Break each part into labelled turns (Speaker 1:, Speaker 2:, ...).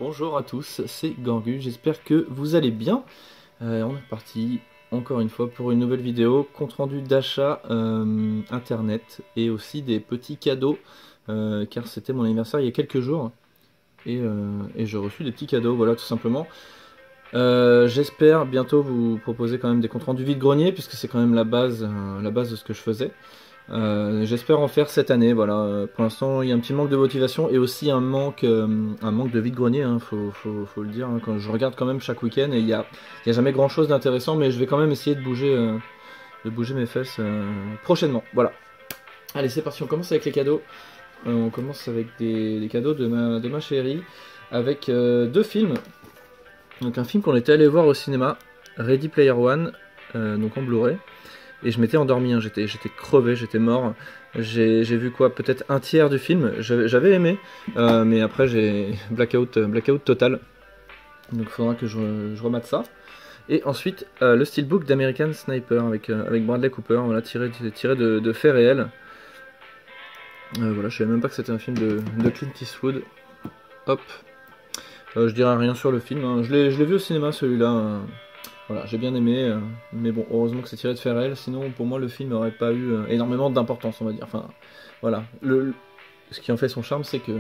Speaker 1: Bonjour à tous, c'est Gangu, j'espère que vous allez bien. On est parti encore une fois pour une nouvelle vidéo, compte rendu d'achat internet et aussi des petits cadeaux car c'était mon anniversaire il y a quelques jours et j'ai reçu des petits cadeaux, voilà tout simplement. J'espère bientôt vous proposer quand même des comptes rendus vide-grenier puisque c'est quand même la base de ce que je faisais. J'espère en faire cette année, voilà. Pour l'instant, il y a un petit manque de motivation et aussi un manque de vide-grenier, hein, faut le dire. Hein, quand je regarde quand même chaque week-end et il y a jamais grand-chose d'intéressant, mais je vais quand même essayer de bouger mes fesses prochainement. Voilà. Allez, c'est parti. On commence avec les cadeaux. On commence avec des cadeaux de ma chérie, avec deux films. Donc un film qu'on était allé voir au cinéma, Ready Player One, donc en Blu-ray. Et je m'étais endormi, hein. J'étais crevé, j'étais mort. J'ai vu quoi, peut-être un tiers du film. J'avais aimé, mais après j'ai blackout total. Donc il faudra que je remate ça. Et ensuite le steelbook d'American Sniper avec Bradley Cooper, voilà, tiré de faits réels. Voilà, je savais même pas que c'était un film de Clint Eastwood. Hop. Je dirais rien sur le film, hein. Je l'ai vu au cinéma celui-là. Voilà, j'ai bien aimé, mais bon, heureusement que c'est tiré de faits réels, sinon pour moi le film n'aurait pas eu énormément d'importance, on va dire. Enfin, voilà. Ce qui en fait son charme, c'est que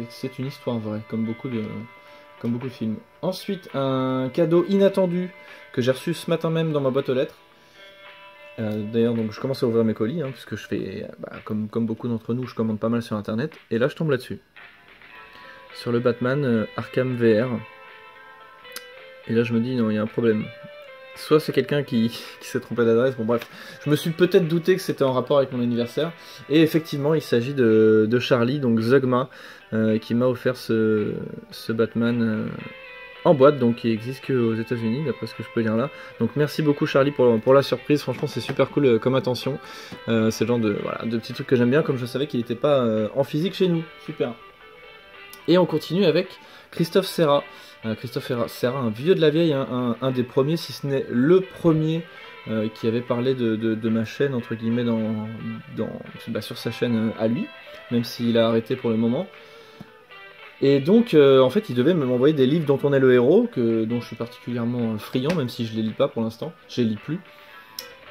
Speaker 1: c'est une histoire vraie, comme beaucoup de films. Ensuite, un cadeau inattendu que j'ai reçu ce matin même dans ma boîte aux lettres. D'ailleurs, donc je commence à ouvrir mes colis, hein, puisque je fais, comme beaucoup d'entre nous, je commande pas mal sur internet, et là je tombe là-dessus. Sur le Batman Arkham VR. Et là je me dis, non, il y a un problème. Soit c'est quelqu'un qui s'est trompé d'adresse, bon bref. Je me suis peut-être douté que c'était en rapport avec mon anniversaire. Et effectivement, il s'agit de Charlie, donc Zugma, qui m'a offert ce Batman en boîte, donc qui existe qu'aux États-Unis, d'après ce que je peux lire là. Donc merci beaucoup Charlie pour la surprise, franchement c'est super cool comme attention. C'est le genre de petits trucs que j'aime bien, comme je savais qu'il n'était pas en physique chez nous. Super. Et on continue avec Christophe Serra. Christophe Serra, un vieux de la vieille, hein, un des premiers, si ce n'est le premier, qui avait parlé de ma chaîne, entre guillemets, sur sa chaîne à lui, même s'il a arrêté pour le moment. Et donc, en fait, il devait m'envoyer des livres dont on est le héros, dont je suis particulièrement friand, même si je les lis pas pour l'instant, je les lis plus.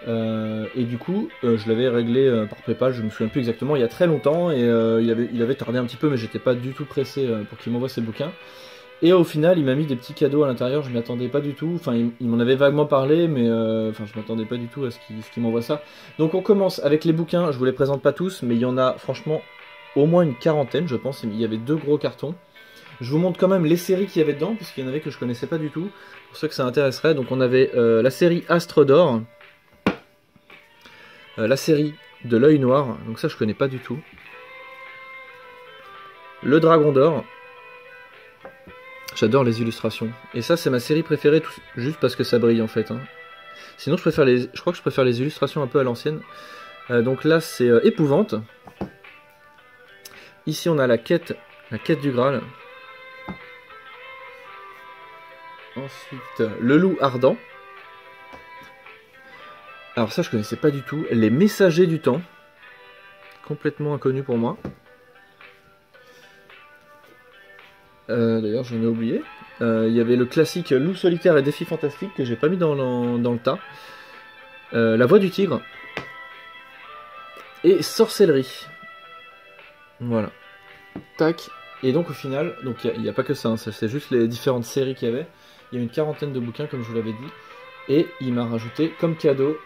Speaker 1: Et du coup, je l'avais réglé par PayPal, je me souviens plus exactement, il y a très longtemps, et il avait tardé un petit peu, mais j'étais pas du tout pressé pour qu'il m'envoie ses bouquins. Et au final, il m'a mis des petits cadeaux à l'intérieur, je m'y attendais pas du tout. Enfin, il m'en avait vaguement parlé, mais je m'attendais pas du tout à ce qu'il m'envoie ça. Donc on commence avec les bouquins, je vous les présente pas tous, mais il y en a franchement au moins une quarantaine, je pense. Il y avait 2 gros cartons. Je vous montre quand même les séries qu'il y avait dedans, puisqu'il y en avait que je connaissais pas du tout, pour ceux que ça intéresserait. Donc on avait la série Astre d'Or, la série de l'œil noir, donc ça je connais pas du tout. Le Dragon d'Or. J'adore les illustrations. Et ça, c'est ma série préférée, juste parce que ça brille, en fait. Hein. Sinon, je crois que je préfère les illustrations un peu à l'ancienne. Donc là, c'est Épouvante. Ici, on a la quête du Graal. Ensuite, Le Loup Ardent. Alors ça, je connaissais pas du tout. Les Messagers du Temps. Complètement inconnu pour moi. D'ailleurs j'en ai oublié. Il y avait le classique Loup solitaire et défi fantastique que j'ai pas mis dans le tas. La voix du tigre. Et sorcellerie. Voilà. Tac. Et donc au final, il n'y a pas que ça, hein, c'est juste les différentes séries qu'il y avait. Il y a une quarantaine de bouquins comme je vous l'avais dit. Et il m'a rajouté comme cadeau,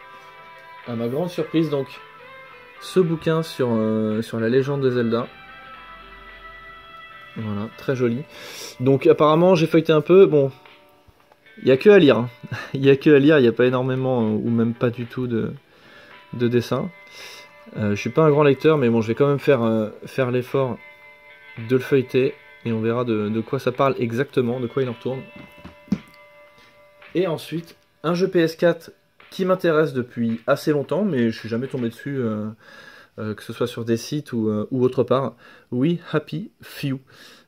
Speaker 1: à ma grande surprise, donc ce bouquin sur la légende de Zelda. Voilà, très joli. Donc apparemment j'ai feuilleté un peu, bon, il n'y a que à lire. Hein. Il n'y a que à lire, il n'y a pas énormément ou même pas du tout de dessin. Je suis pas un grand lecteur, mais bon, je vais quand même faire l'effort de le feuilleter et on verra de quoi ça parle exactement, de quoi il en retourne. Et ensuite, un jeu PS4 qui m'intéresse depuis assez longtemps, mais je suis jamais tombé dessus, que ce soit sur des sites ou autre part. Oui, Happy Few.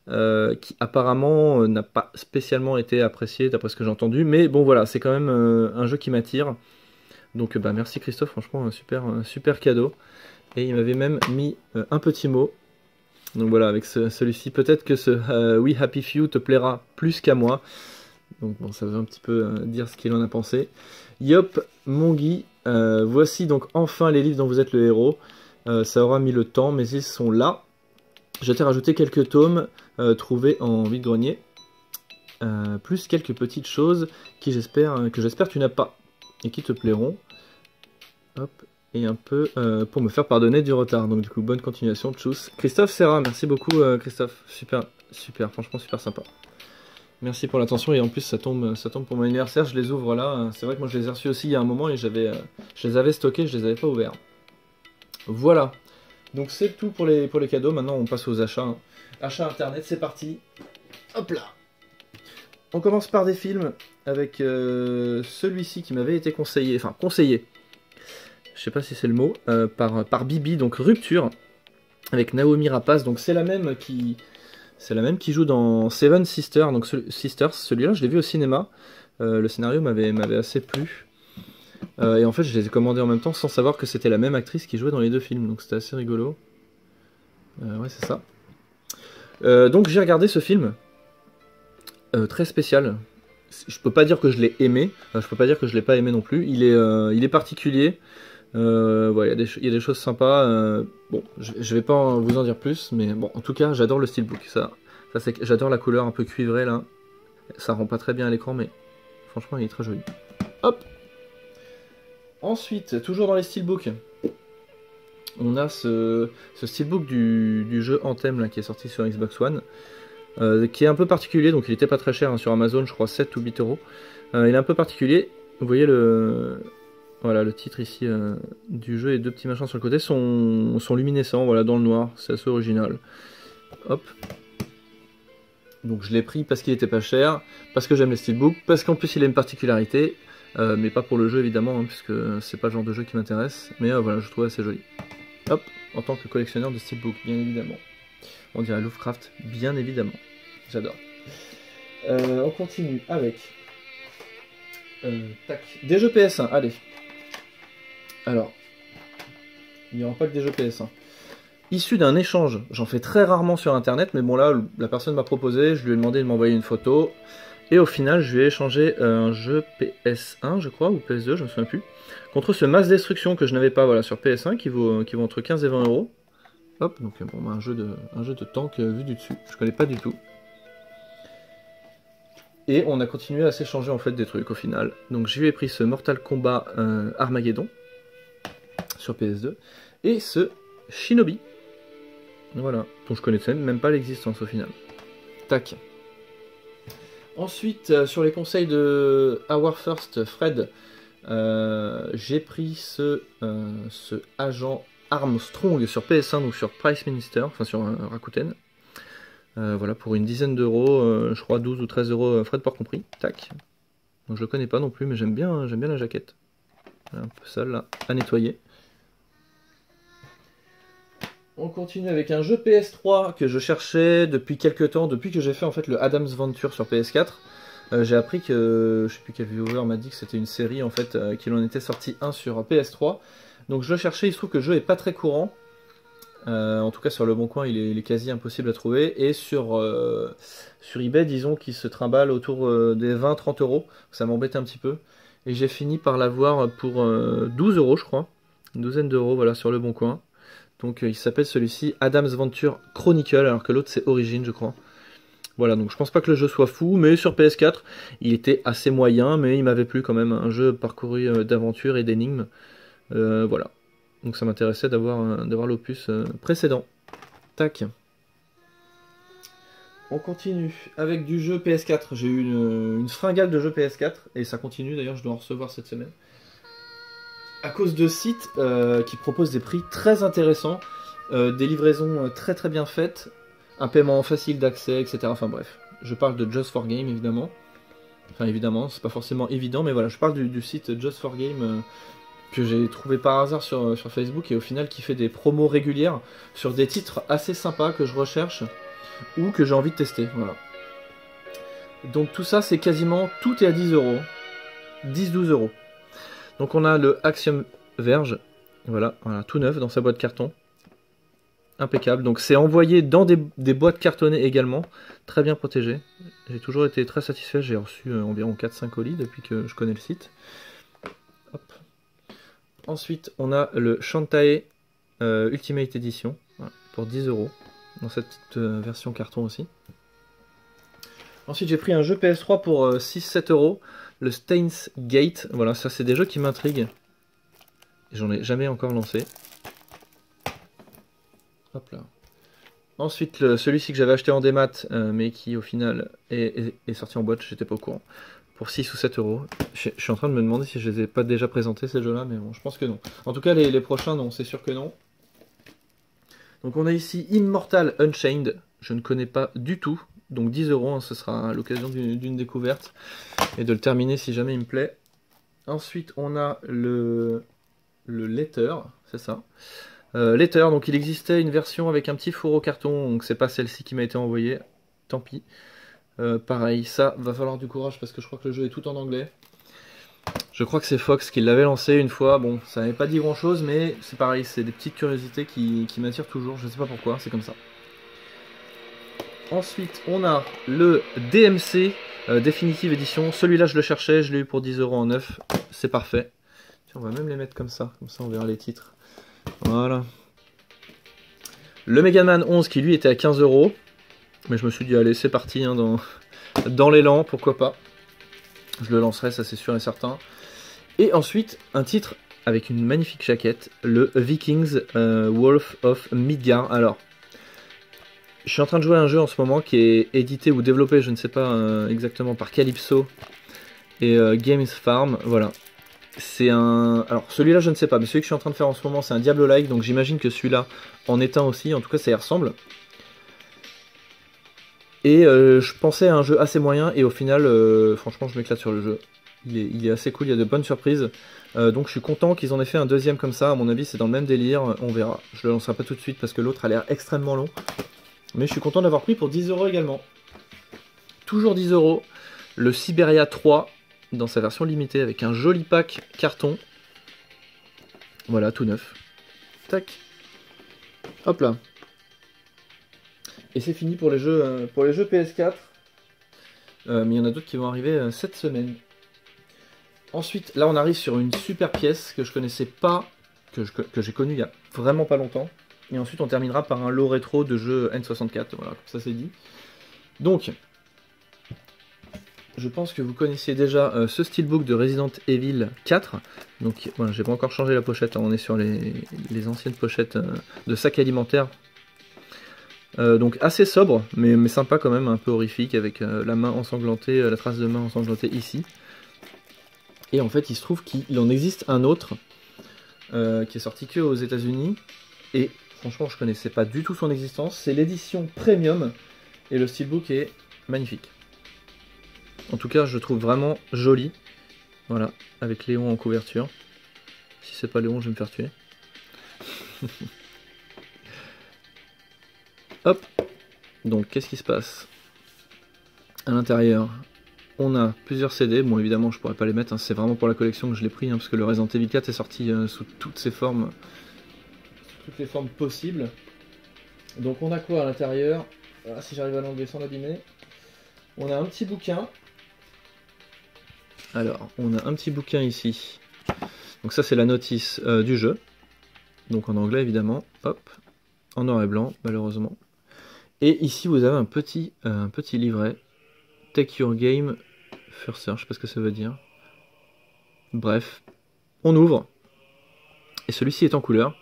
Speaker 1: Qui apparemment n'a pas spécialement été apprécié d'après ce que j'ai entendu, mais bon voilà, c'est quand même un jeu qui m'attire. Donc merci Christophe, franchement un super cadeau. Et il m'avait même mis un petit mot Donc voilà, avec celui-ci, peut-être que ce We Happy Few te plaira plus qu'à moi. Donc bon, ça veut un petit peu dire ce qu'il en a pensé. Yop, mon Guy, voici donc enfin les livres dont vous êtes le héros. Ça aura mis le temps, mais ils sont là. Je t'ai rajouté quelques tomes trouvés en vide-grenier. Plus quelques petites choses que j'espère tu n'as pas et qui te plairont. Hop, et un peu pour me faire pardonner du retard. Donc du coup, bonne continuation, tchuss. Christophe Serra, merci beaucoup Christophe. Super, super, franchement super sympa. Merci pour l'attention et en plus ça tombe pour mon anniversaire, je les ouvre là. C'est vrai que moi je les ai reçus aussi il y a un moment et je les avais stockés, je les avais pas ouverts. Voilà. Donc c'est tout pour les cadeaux. Maintenant on passe aux achats. Achats internet, c'est parti. Hop là. On commence par des films avec celui-ci qui m'avait été conseillé, enfin conseillé. Je sais pas si c'est le mot, par Bibi, donc Rupture, avec Naomi Rapace. Donc c'est la même qui joue dans Seven Sisters. Donc Sisters, celui-là je l'ai vu au cinéma. Le scénario m'avait assez plu. Et en fait je les ai commandés en même temps sans savoir que c'était la même actrice qui jouait dans les deux films. Donc c'était assez rigolo. Ouais c'est ça. Donc j'ai regardé ce film. Très spécial. Je peux pas dire que je l'ai aimé. Je peux pas dire que je l'ai pas aimé non plus. Il est particulier. Ouais, il y a des choses sympas. Bon, je vais pas vous en dire plus, mais bon, en tout cas, j'adore le steelbook. Ça j'adore la couleur un peu cuivrée là. Ça rend pas très bien à l'écran, mais franchement, il est très joli. Hop. Ensuite, toujours dans les steelbooks, on a ce steelbook du jeu Anthem là, qui est sorti sur Xbox One, qui est un peu particulier. Donc, il était pas très cher hein, sur Amazon, je crois 7 ou 8 euros. Il est un peu particulier. Vous voyez voilà, le titre ici du jeu et deux petits machins sur le côté sont luminescents, voilà, dans le noir, c'est assez original. Hop. Donc je l'ai pris parce qu'il était pas cher, parce que j'aime les steelbooks, parce qu'en plus il a une particularité, mais pas pour le jeu évidemment, hein, puisque c'est pas le genre de jeu qui m'intéresse, mais voilà, je trouve assez joli. Hop, en tant que collectionneur de steelbooks, bien évidemment. On dirait Lovecraft, bien évidemment. J'adore. On continue avec... tac. Des jeux PS1, allez. Alors, il n'y aura pas que des jeux PS1. Issu d'un échange, j'en fais très rarement sur internet, mais bon là, la personne m'a proposé, je lui ai demandé de m'envoyer une photo, et au final, je lui ai échangé un jeu PS1, je crois, ou PS2, je me souviens plus, contre ce Mass Destruction que je n'avais pas voilà, sur PS1, qui vaut entre 15 et 20 euros. Hop, donc bon, un jeu de tank vu du dessus, je connais pas du tout. Et on a continué à s'échanger en fait des trucs au final. Donc je lui ai pris ce Mortal Kombat Armageddon sur PS2 et ce Shinobi. Voilà, dont je connaissais même pas l'existence au final. Tac. Ensuite, sur les conseils de Our First Fred, j'ai pris ce agent Armstrong sur PS1, donc sur Price Minister, enfin sur Rakuten. Voilà, pour une dizaine d'euros, je crois 12 ou 13 euros, frais de port compris. Tac. Donc je le connais pas non plus, mais j'aime bien la jaquette. Un peu sale là, à nettoyer. On continue avec un jeu PS3 que je cherchais depuis quelques temps, depuis que j'ai fait en fait le Adam's Venture sur PS4. J'ai appris que, je sais plus quel viewer m'a dit que c'était une série en fait, qu'il en était sorti un sur PS3. Donc je le cherchais, il se trouve que le jeu est pas très courant. En tout cas sur le bon coin il est quasi impossible à trouver. Et sur eBay disons qu'il se trimballe autour des 20-30 euros. Ça m'embête un petit peu. Et j'ai fini par l'avoir pour 12 euros je crois. Une douzaine d'euros voilà sur le bon coin. Donc il s'appelle celui-ci Adam's Venture Chronicle, alors que l'autre c'est Origin je crois. Voilà, donc je pense pas que le jeu soit fou, mais sur PS4 il était assez moyen, mais il m'avait plu quand même, un jeu parcouru d'aventure et d'énigmes. Voilà, donc ça m'intéressait d'avoir l'opus précédent. Tac. On continue avec du jeu PS4, j'ai eu une fringale de jeux PS4, et ça continue d'ailleurs, je dois en recevoir cette semaine. À cause de sites qui proposent des prix très intéressants, des livraisons très très bien faites, un paiement facile d'accès, etc. Enfin bref, je parle de Just for Game évidemment. Enfin évidemment, c'est pas forcément évident, mais voilà, je parle du site Just for Game que j'ai trouvé par hasard sur Facebook et au final qui fait des promos régulières sur des titres assez sympas que je recherche ou que j'ai envie de tester. Voilà. Donc tout ça, c'est quasiment, tout est à 10 euros. 10-12 euros. Donc on a le Axiom Verge, voilà, tout neuf dans sa boîte carton. impeccable. Donc c'est envoyé dans des boîtes cartonnées également, très bien protégées. J'ai toujours été très satisfait, j'ai reçu environ 4-5 colis depuis que je connais le site. Hop. Ensuite, on a le Shantae Ultimate Edition, voilà, pour 10 €, dans cette petite version carton aussi. Ensuite, j'ai pris un jeu PS3 pour 6-7 €, le Steins Gate. Voilà, ça c'est des jeux qui m'intriguent. J'en ai jamais encore lancé. Hop là. Ensuite, celui-ci que j'avais acheté en démat, mais qui au final est sorti en boîte, j'étais pas au courant. Pour 6 ou 7 €. Je suis en train de me demander si je les ai pas déjà présentés ces jeux-là, mais bon, je pense que non. En tout cas, les prochains, non, c'est sûr que non. Donc on a ici Immortal Unchained, je ne connais pas du tout. Donc 10 €, hein, ce sera l'occasion d'une découverte et de le terminer si jamais il me plaît. Ensuite, on a le Letter, c'est ça. Letter, donc il existait une version avec un petit four au carton, donc c'est pas celle-ci qui m'a été envoyée, tant pis. Pareil, ça va falloir du courage parce que je crois que le jeu est tout en anglais. Je crois que c'est Fox qui l'avait lancé une fois, bon ça n'avait pas dit grand chose mais c'est pareil, c'est des petites curiosités qui m'attirent toujours, je sais pas pourquoi, c'est comme ça. Ensuite on a le DMC Definitive Edition, celui-là je le cherchais, je l'ai eu pour 10 € en neuf, c'est parfait. Tiens, on va même les mettre comme ça on verra les titres. Voilà. Le Mega Man 11 qui lui était à 15 €. Mais je me suis dit, allez, c'est parti, hein, dans l'élan, pourquoi pas. Je le lancerai, ça c'est sûr et certain. Et ensuite, un titre avec une magnifique jaquette, le Vikings Wolf of Midgard. Alors, je suis en train de jouer à un jeu en ce moment qui est édité ou développé, je ne sais pas exactement, par Calypso et Games Farm, voilà. C'est un... Alors, celui-là, je ne sais pas, mais celui que je suis en train de faire en ce moment, c'est un Diablo-like, donc j'imagine que celui-là en est un aussi, en tout cas, ça y ressemble. Et je pensais à un jeu assez moyen et au final, franchement, je m'éclate sur le jeu. Il est assez cool, il y a de bonnes surprises. Donc je suis content qu'ils en aient fait un deuxième comme ça. À mon avis, c'est dans le même délire. On verra. Je le lancerai pas tout de suite parce que l'autre a l'air extrêmement long. Mais je suis content d'avoir pris pour 10 € également. Toujours 10 €. Le Siberia 3 dans sa version limitée avec un joli pack carton. Voilà, tout neuf. Tac. Hop là. Et c'est fini pour les jeux PS4. Mais il y en a d'autres qui vont arriver cette semaine. Ensuite, là on arrive sur une super pièce que je connaissais pas, que j'ai connu il y a vraiment pas longtemps. Et ensuite on terminera par un lot rétro de jeux N64, voilà, comme ça c'est dit. Donc, je pense que vous connaissiez déjà ce steelbook de Resident Evil 4. Donc voilà, j'ai pas encore changé la pochette, hein, on est sur les anciennes pochettes de sac alimentaire. Donc assez sobre, mais sympa quand même, un peu horrifique, avec la main ensanglantée, la trace de main ensanglantée ici. Et en fait, il se trouve qu'il en existe un autre qui est sorti que aux États-Unis. Et franchement, je connaissais pas du tout son existence. C'est l'édition premium et le steelbook est magnifique. En tout cas, je trouve vraiment joli. Voilà, avec Léon en couverture. Si c'est pas Léon, je vais me faire tuer. Hop. Donc, qu'est-ce qui se passe? À l'intérieur, on a plusieurs CD, bon évidemment je pourrais pas les mettre, hein. C'est vraiment pour la collection que je l'ai pris, hein, parce que le Resident Evil 4 est sorti sous toutes ses formes, toutes les formes possibles. Donc on a quoi à l'intérieur? Si j'arrive à l'enlever sans l'abîmer. On a un petit bouquin. Alors, on a un petit bouquin ici. Donc ça c'est la notice du jeu. Donc en anglais évidemment, hop, en noir et blanc malheureusement. Et ici vous avez un petit livret. Take your game first, je sais pas ce que ça veut dire. Bref, on ouvre. Et celui-ci est en couleur.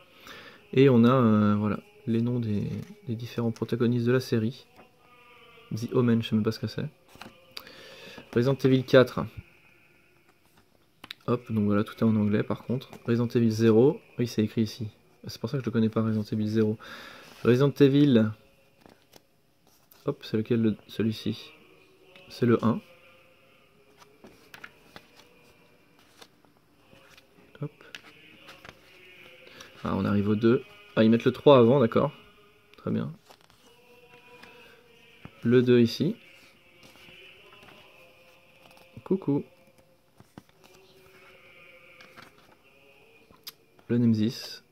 Speaker 1: Et on a voilà, les noms des différents protagonistes de la série. The Omen, je sais même pas ce que c'est. Resident Evil 4. Hop, donc voilà, tout est en anglais par contre. Resident Evil 0. Oui, c'est écrit ici. C'est pour ça que je ne connais pas Resident Evil 0. Resident Evil. Hop, c'est lequel celui-ci? C'est le 1. Hop. Ah, on arrive au 2. Ah, ils mettent le 3 avant, d'accord. Très bien. Le 2 ici. Coucou. Le Nemesis.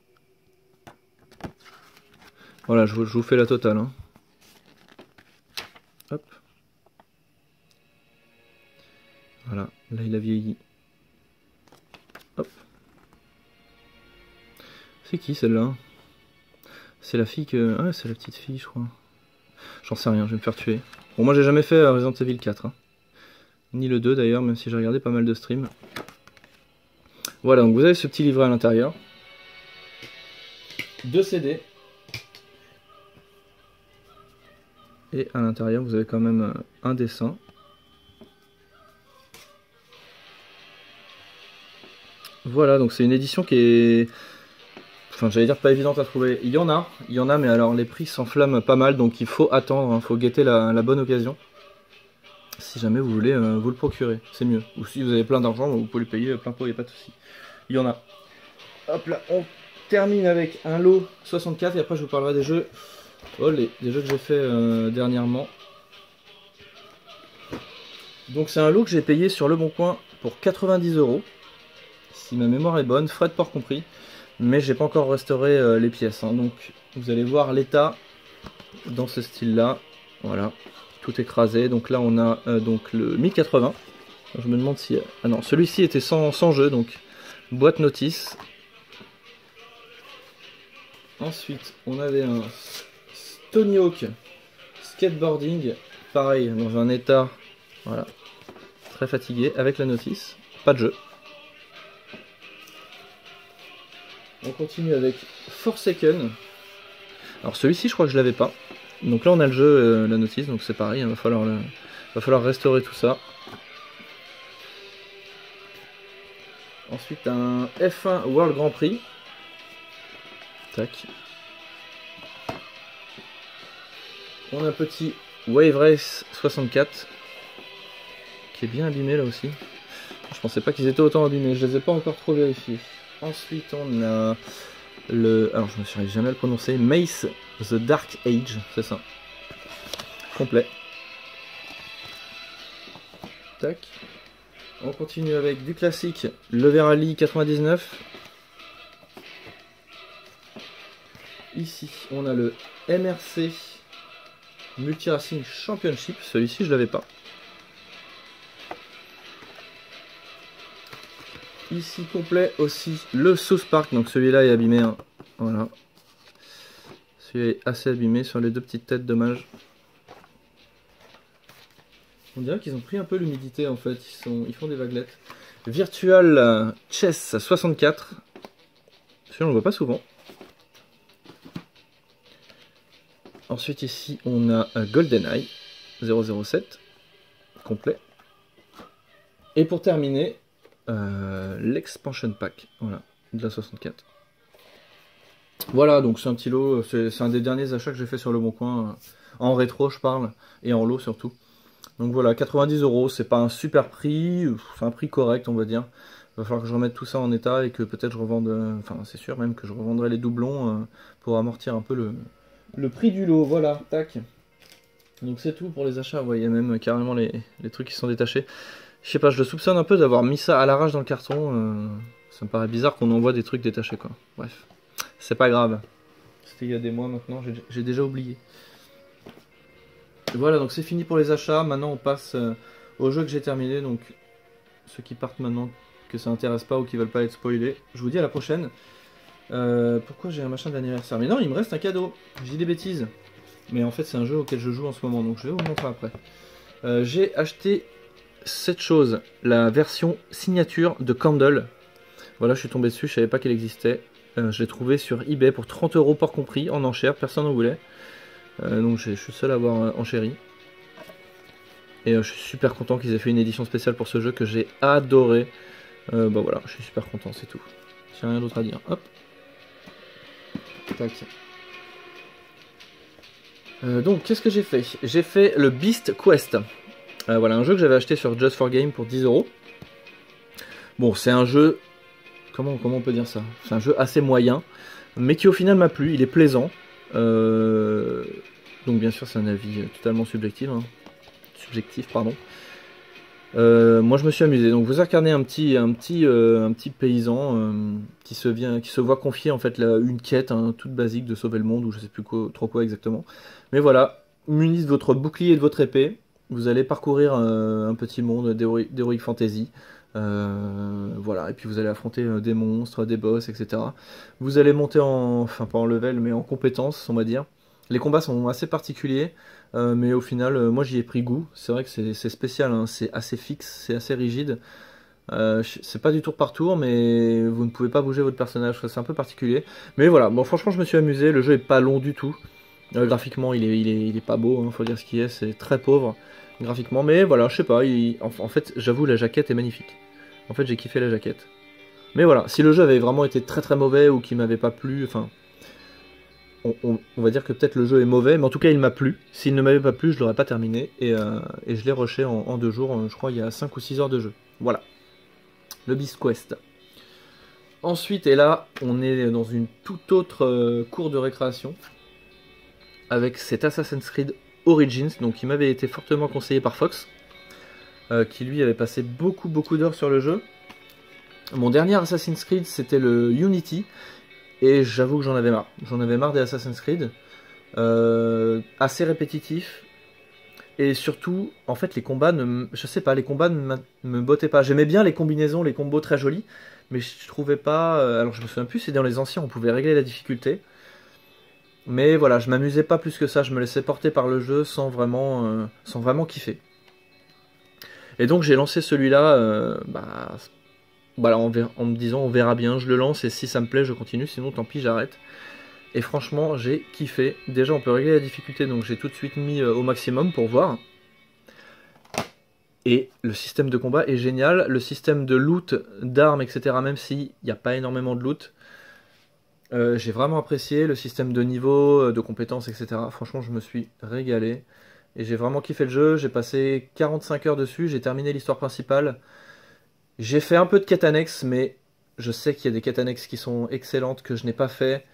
Speaker 1: Voilà, je vous fais la totale. Hein. Hop. Voilà, là il a vieilli. Hop. C'est qui celle-là? C'est la fille que... Ah, c'est la petite fille, je crois. J'en sais rien, je vais me faire tuer. Bon, moi j'ai jamais fait Resident Evil 4. Hein. Ni le 2 d'ailleurs, même si j'ai regardé pas mal de streams. Voilà, donc vous avez ce petit livret à l'intérieur. 2 CD. Et à l'intérieur, vous avez quand même un dessin. Voilà, donc c'est une édition qui est... Enfin, j'allais dire pas évidente à trouver. Il y en a, mais alors les prix s'enflamment pas mal, donc il faut attendre, il faut guetter la bonne occasion. Si jamais vous voulez vous le procurer, c'est mieux. Ou si vous avez plein d'argent, vous pouvez le payer plein pot, il n'y a pas de souci. Il y en a. Hop là, on termine avec un lot 64 et après je vous parlerai des jeux. Oh, des jeux que j'ai fait dernièrement. Donc c'est un lot que j'ai payé sur Le Bon Coin pour 90 €. Si ma mémoire est bonne, frais de port compris. Mais j'ai pas encore restauré les pièces. Hein. Donc vous allez voir l'état dans ce style là. Voilà. Tout écrasé. Donc là on a donc le 1080. Je me demande si... Ah non, celui-ci était sans jeu. Donc boîte notice. Ensuite on avait un Tony Hawk skateboarding. Pareil dans un état... Voilà. Très fatigué avec la notice. Pas de jeu. On continue avec Forsaken. Alors celui-ci je crois que je l'avais pas. Donc là on a le jeu, la notice, donc c'est pareil, il va falloir restaurer tout ça. Ensuite un F1 World Grand Prix. Tac. On a un petit Wave Race 64. Qui est bien abîmé là aussi. Je pensais pas qu'ils étaient autant abîmés, je les ai pas encore trop vérifiés. Ensuite on a le... Alors je me suis jamais à le prononcer. Mace The Dark Age, c'est ça. Complet. Tac. On continue avec du classique. Le Verali 99. Ici on a le MRC Multi Racing Championship. Celui-ci je l'avais pas. Ici complet aussi le South Park, donc celui-là est abîmé, hein. Voilà. Celui-là est assez abîmé sur les deux petites têtes, dommage. On dirait qu'ils ont pris un peu l'humidité en fait, ils font des vaguelettes. Virtual Chess 64. Celui-là on le voit pas souvent. Ensuite ici on a GoldenEye 007 complet. Et pour terminer, l'expansion pack, voilà, de la 64. Voilà, donc c'est un petit lot, c'est un des derniers achats que j'ai fait sur Le Bon Coin, en rétro je parle, et en lot surtout. Donc voilà, 90 €, c'est pas un super prix, c'est un prix correct on va dire. Il va falloir que je remette tout ça en état et que peut-être je revende, enfin c'est sûr même que je revendrai les doublons pour amortir un peu le prix du lot, voilà, tac. Donc c'est tout pour les achats, vous voyez même carrément les trucs qui sont détachés. Je sais pas, je le soupçonne un peu d'avoir mis ça à l'arrache dans le carton. Ça me paraît bizarre qu'on envoie des trucs détachés quoi. Bref, c'est pas grave. C'était il y a des mois maintenant, j'ai déjà oublié. Voilà, donc c'est fini pour les achats. Maintenant on passe au jeu que j'ai terminé. Donc ceux qui partent maintenant, que ça intéresse pas ou qui veulent pas être spoilés, je vous dis à la prochaine. Pourquoi j'ai un machin d'anniversaire? Mais non, il me reste un cadeau. Je dis des bêtises. Mais en fait c'est un jeu auquel je joue en ce moment, donc je vais vous le montrer après. J'ai acheté cette chose, la version signature de Candle. Voilà, je suis tombé dessus, je savais pas qu'elle existait. Je l'ai trouvé sur eBay pour 30 € port compris, en enchère, personne n'en voulait. Donc je suis seul à avoir enchéri. Et je suis super content qu'ils aient fait une édition spéciale pour ce jeu que j'ai adoré. Bah voilà, je suis super content, c'est tout. J'ai rien d'autre à dire. Hop. Tac. Donc qu'est-ce que j'ai fait? J'ai fait le Beast Quest. Voilà, un jeu que j'avais acheté sur Just for Game pour 10 €. Bon, c'est un jeu... Comment on peut dire ça? C'est un jeu assez moyen, mais qui au final m'a plu, il est plaisant. Donc bien sûr c'est un avis totalement subjectif, pardon. Moi je me suis amusé. Donc vous incarnez un petit paysan qui se voit confier en fait une quête toute basique de sauver le monde ou je sais plus trop quoi exactement. Mais voilà, muni de votre bouclier et de votre épée, vous allez parcourir un petit monde d'Heroic Fantasy. Voilà, et puis vous allez affronter des monstres, des boss, etc. Vous allez monter enfin pas en level, mais en compétences, on va dire. Les combats sont assez particuliers. Mais au final, moi j'y ai pris goût. C'est vrai que c'est spécial, hein. C'est assez fixe, c'est assez rigide. C'est pas du tour par tour, mais vous ne pouvez pas bouger votre personnage, c'est un peu particulier. Mais voilà, bon franchement je me suis amusé, le jeu est pas long du tout. Graphiquement il est pas beau, hein, faut dire ce qui est, c'est très pauvre graphiquement. Mais voilà, je sais pas, en fait j'avoue la jaquette est magnifique. En fait j'ai kiffé la jaquette. Mais voilà, si le jeu avait vraiment été très très mauvais ou qu'il m'avait pas plu, enfin... On va dire que peut-être le jeu est mauvais, mais en tout cas il m'a plu. S'il ne m'avait pas plu, je l'aurais pas terminé. Et je l'ai rushé en 2 jours, je crois il y a 5 ou 6 heures de jeu. Voilà, le Beast Quest. Ensuite, et là, on est dans une toute autre cour de récréation, avec cet Assassin's Creed Origins, donc qui m'avait été fortement conseillé par Fox, qui lui avait passé beaucoup d'heures sur le jeu. Mon dernier Assassin's Creed, c'était le Unity, et j'avoue que j'en avais marre. J'en avais marre des Assassin's Creed. Assez répétitif. Et surtout, en fait, les combats, je sais pas, les combats ne me bottaient pas. J'aimais bien les combinaisons, les combos très jolis, mais je trouvais pas... alors je me souviens plus, c'est dans les anciens, on pouvait régler la difficulté. Mais voilà, je m'amusais pas plus que ça, je me laissais porter par le jeu sans vraiment kiffer. Et donc j'ai lancé celui-là, voilà, en me disant on verra bien, je le lance et si ça me plaît je continue, sinon tant pis j'arrête. Et franchement j'ai kiffé. Déjà on peut régler la difficulté donc j'ai tout de suite mis au maximum pour voir. Et le système de combat est génial, le système de loot, d'armes etc. même s'il n'y a pas énormément de loot. J'ai vraiment apprécié le système de niveau, de compétences etc. Franchement je me suis régalé. Et j'ai vraiment kiffé le jeu, j'ai passé 45 heures dessus, j'ai terminé l'histoire principale. J'ai fait un peu de quêtes annexes, mais je sais qu'il y a des quêtes annexes qui sont excellentes, que je n'ai pas fait.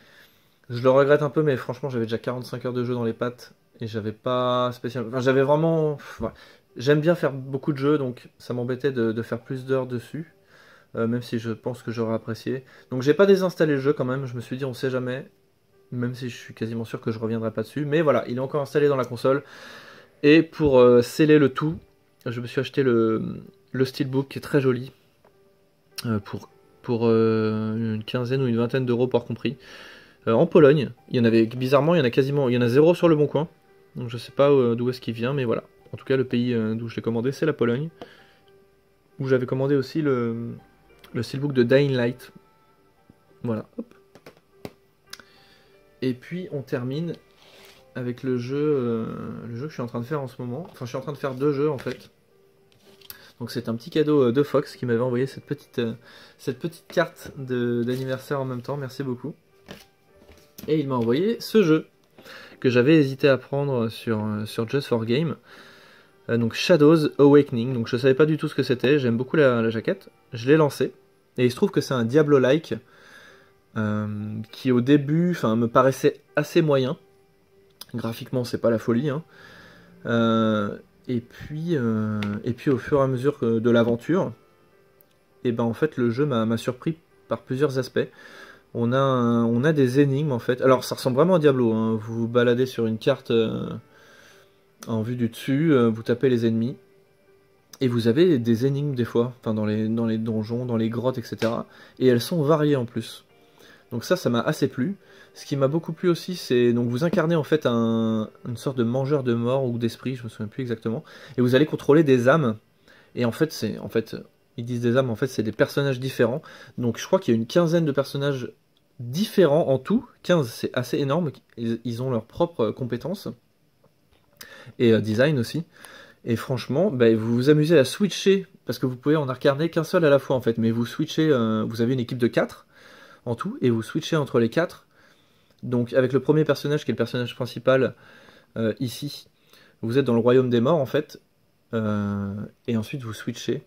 Speaker 1: Je le regrette un peu, mais franchement, j'avais déjà 45 heures de jeu dans les pattes, et j'avais pas spécialement... Enfin, j'avais vraiment... Ouais. J'aime bien faire beaucoup de jeux, donc ça m'embêtait de faire plus d'heures dessus, même si je pense que j'aurais apprécié. Donc j'ai pas désinstallé le jeu quand même, je me suis dit on sait jamais, même si je suis quasiment sûr que je reviendrai pas dessus. Mais voilà, il est encore installé dans la console, et pour sceller le tout, je me suis acheté le Steelbook qui est très joli pour une quinzaine ou une vingtaine d'euros par compris. En Pologne, il y en avait bizarrement, il y en a 0 sur le bon coin. Donc je sais pas d'où est-ce qu'il vient, mais voilà. En tout cas, le pays d'où je l'ai commandé, c'est la Pologne. Où j'avais commandé aussi le Steelbook de Dying Light. Voilà. Hop. Et puis on termine avec le jeu que je suis en train de faire en ce moment. Enfin, je suis en train de faire 2 jeux en fait. Donc c'est un petit cadeau de Fox qui m'avait envoyé cette petite carte d'anniversaire en même temps, merci beaucoup. Et il m'a envoyé ce jeu que j'avais hésité à prendre sur Just for Game. Donc Shadows Awakening, donc je savais pas du tout ce que c'était, j'aime beaucoup la jaquette. Je l'ai lancé, et il se trouve que c'est un Diablo-like, qui au début me paraissait assez moyen. Graphiquement c'est pas la folie, hein. Et puis au fur et à mesure de l'aventure, et ben en fait le jeu m'a surpris par plusieurs aspects. On a des énigmes en fait. Alors ça ressemble vraiment à Diablo, hein. Vous vous baladez sur une carte en vue du dessus, vous tapez les ennemis, et vous avez des énigmes des fois, enfin dans les donjons, dans les grottes, etc. Et elles sont variées en plus. Donc ça m'a assez plu. Ce qui m'a beaucoup plu aussi, c'est donc vous incarnez en fait une sorte de mangeur de mort ou d'esprit, je me souviens plus exactement, et vous allez contrôler des âmes. Et en fait, ils disent des âmes, en fait c'est des personnages différents. Donc je crois qu'il y a une quinzaine de personnages différents en tout. 15, c'est assez énorme. Ils ont leurs propres compétences et design aussi. Et franchement, vous vous amusez à switcher parce que vous pouvez en incarner qu'un seul à la fois en fait. Mais vous switchez, vous avez une équipe de 4 en tout et vous switchez entre les 4. Donc avec le premier personnage qui est le personnage principal ici, vous êtes dans le royaume des morts en fait, et ensuite vous switchez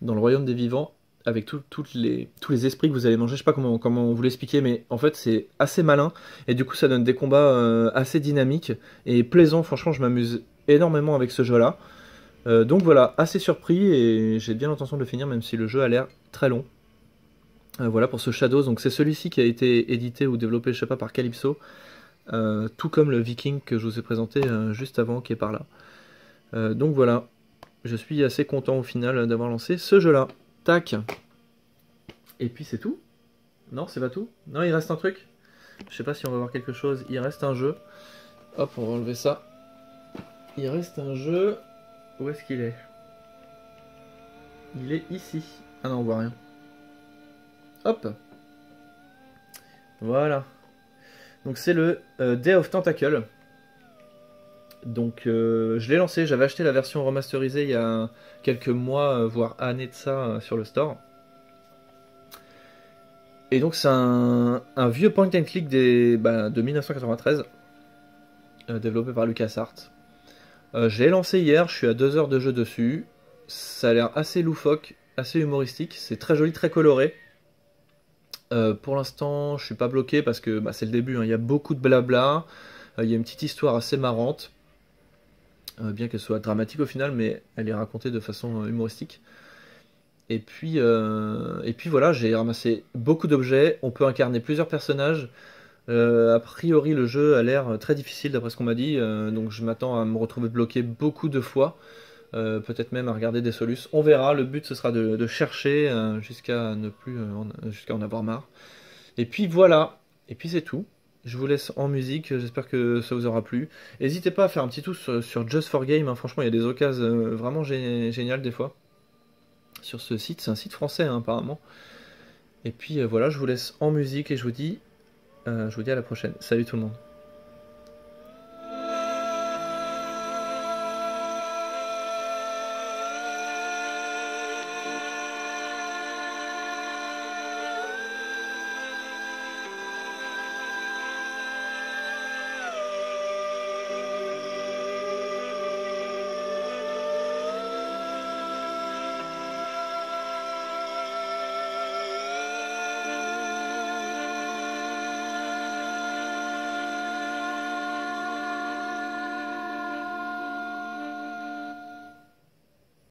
Speaker 1: dans le royaume des vivants avec tous les esprits que vous allez manger. Je sais pas comment vous l'expliquer, mais en fait c'est assez malin et du coup ça donne des combats assez dynamiques et plaisants. Franchement je m'amuse énormément avec ce jeu là. Donc voilà, assez surpris et j'ai bien l'intention de le finir même si le jeu a l'air très long. Voilà pour ce Shadows, donc c'est celui-ci qui a été édité ou développé, je sais pas, par Calypso, tout comme le Viking que je vous ai présenté juste avant, qui est par là. Donc voilà, je suis assez content au final d'avoir lancé ce jeu-là. Tac. Et puis c'est tout. Non, c'est pas tout. Non, il reste un truc. Je sais pas si on va voir quelque chose. Il reste un jeu. Hop, on va enlever ça. Il reste un jeu. Où est-ce qu'il est? Il est ici. Ah non, on voit rien. Hop. Voilà. Donc c'est le Day of Tentacle. Donc je l'ai lancé, j'avais acheté la version remasterisée il y a quelques mois, voire années de ça sur le store. Et donc c'est un vieux point and click de 1993, développé par LucasArts. Je l'ai lancé hier, je suis à 2 heures de jeu dessus. Ça a l'air assez loufoque, assez humoristique, c'est très joli, très coloré. Pour l'instant, je suis pas bloqué parce que c'est le début, hein. Il y a beaucoup de blabla, il y a une petite histoire assez marrante, bien qu'elle soit dramatique au final, mais elle est racontée de façon humoristique. Et puis voilà, j'ai ramassé beaucoup d'objets, on peut incarner plusieurs personnages. A priori, le jeu a l'air très difficile d'après ce qu'on m'a dit, donc je m'attends à me retrouver bloqué beaucoup de fois. Peut-être même à regarder des solutions. On verra, le but ce sera de chercher jusqu'à ne plus jusqu'à en avoir marre. Et puis voilà, et puis c'est tout. Je vous laisse en musique, j'espère que ça vous aura plu. N'hésitez pas à faire un petit tour sur Just for Game, hein. Franchement il y a des occasions vraiment géniales des fois. Sur ce site, c'est un site français hein, apparemment. Et puis voilà, je vous laisse en musique et je vous dis à la prochaine. Salut tout le monde.